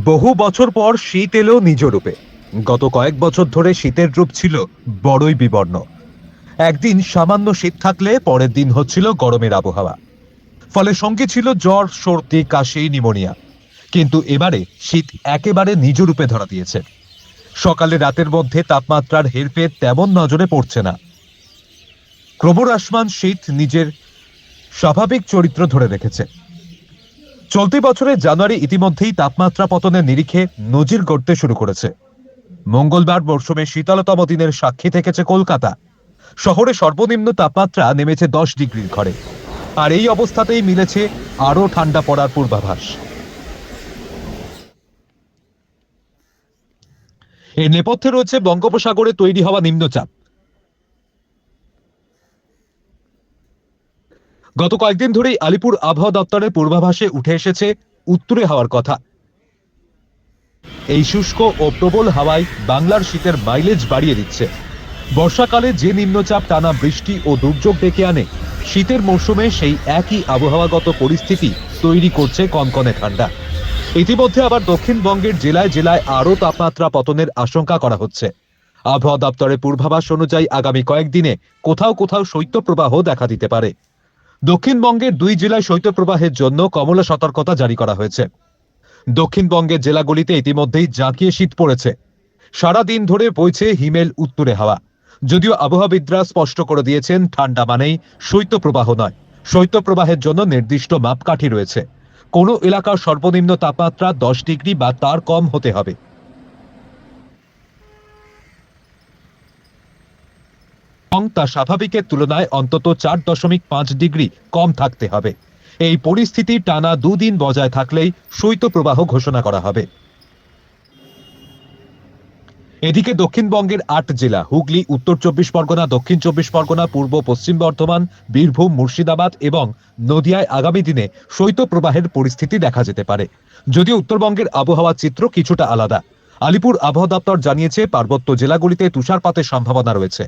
বহু বছর পর শীত এলো নিজ রূপে। গত কয়েক বছর ধরে শীতের রূপ ছিল বড়ই বিবর্ণ। একদিন সামান্য শীত থাকলে পরের দিন হচ্ছিল গরমের আবহাওয়া, ফলে সঙ্গে ছিল জ্বর, সর্দি, কাশি, নিউমোনিয়া। কিন্তু এবারে শীত একেবারে নিজ রূপে ধরা দিয়েছে। সকালে রাতের মধ্যে তাপমাত্রার হেরফের তেমন নজরে পড়ছে না। ক্রমহ্রাসমান শীত নিজের স্বাভাবিক চরিত্র ধরে রেখেছে। চলতি বছরের জানুয়ারি ইতিমধ্যেই তাপমাত্রা পতনের নিরিখে নজির গড়তে শুরু করেছে। মঙ্গলবার মরশুমে শীতলতম দিনের সাক্ষী থেকেছে কলকাতা। শহরে সর্বনিম্ন তাপমাত্রা নেমেছে 10 ডিগ্রির ঘরে। আর এই অবস্থাতেই মিলেছে আরো ঠান্ডা পড়ার পূর্বাভাস। এর নেপথ্যে রয়েছে বঙ্গোপসাগরে তৈরি হওয়া নিম্নচাপ। গত কয়েকদিন ধরেই আলিপুর আবহাওয়া দপ্তরের পূর্বাভাসে উঠে এসেছে উত্তুরে হাওয়ার কথা। এই শুষ্ক ও প্রবল হাওয়ায় বাংলার শীতের মাইলেজ বাড়িয়ে দিচ্ছে। বর্ষাকালে যে নিম্নচাপ টানা বৃষ্টি ও দুর্যোগ ডেকে আনে, শীতের মৌসুমে সেই একই আবহাওয়াগত পরিস্থিতি তৈরি করছে কনকনে ঠান্ডা। ইতিমধ্যে আবার দক্ষিণবঙ্গের জেলায় জেলায় আরও তাপমাত্রা পতনের আশঙ্কা করা হচ্ছে। আবহাওয়া দপ্তরের পূর্বাভাস অনুযায়ী আগামী কয়েকদিনে কোথাও কোথাও শৈত্যপ্রবাহ দেখা দিতে পারে। দক্ষিণবঙ্গের 2 জেলায় শৈত্যপ্রবাহের জন্য কমলা সতর্কতা জারি করা হয়েছে। দক্ষিণবঙ্গের জেলাগুলিতে ইতিমধ্যেই জাঁকিয়ে শীত পড়েছে। সারাদিন ধরে বইছে হিমেল উত্তুরে হাওয়া। যদিও আবহাওয়াবিদরা স্পষ্ট করে দিয়েছেন, ঠান্ডা মানেই শৈত্যপ্রবাহ নয়। শৈত্যপ্রবাহের জন্য নির্দিষ্ট মাপকাঠি রয়েছে। কোনো এলাকার সর্বনিম্ন তাপমাত্রা 10 ডিগ্রি বা তার কম হতে হবে। তা স্বাভাবিকের তুলনায় অন্তত 4.5 ডিগ্রি কম থাকতে হবে। এই পরিস্থিতি টানা 2 দিন বজায় থাকলেই শৈত্যপ্রবাহ ঘোষণা করা হবে। এদিকে দক্ষিণবঙ্গের 8 জেলা হুগলি, উত্তর 24 পরগনা, দক্ষিণ 24 পরগনা, পূর্ব পশ্চিম বর্ধমান, বীরভূম, মুর্শিদাবাদ এবং নদিয়ায় আগামী দিনে শৈত্যপ্রবাহের পরিস্থিতি দেখা যেতে পারে। যদিও উত্তরবঙ্গের আবহাওয়ার চিত্র কিছুটা আলাদা। আলিপুর আবহাওয়া দপ্তর জানিয়েছে, পার্বত্য জেলাগুলিতে তুষারপাতের সম্ভাবনা রয়েছে।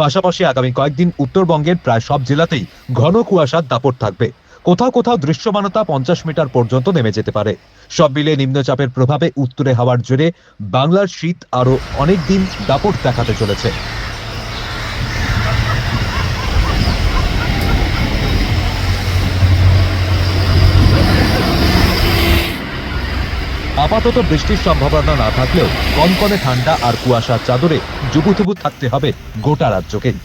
পাশাপাশি আগামী কয়েকদিন উত্তরবঙ্গের প্রায় সব জেলাতেই ঘন কুয়াশার দাপট থাকবে। কোথাও কোথাও দৃশ্যমানতা 50 মিটার পর্যন্ত নেমে যেতে পারে। সব মিলিয়ে নিম্নচাপের প্রভাবে উত্তরে হাওয়ার জোরে বাংলার শীত আরো অনেক দিন দাপট দেখাতে চলেছে। আপাতত বৃষ্টির সম্ভাবনা না থাকলেও কনকনে ঠান্ডা আর কুয়াশার চাদরে জুবুথুবু থাকতে হবে গোটা রাজ্যকেই।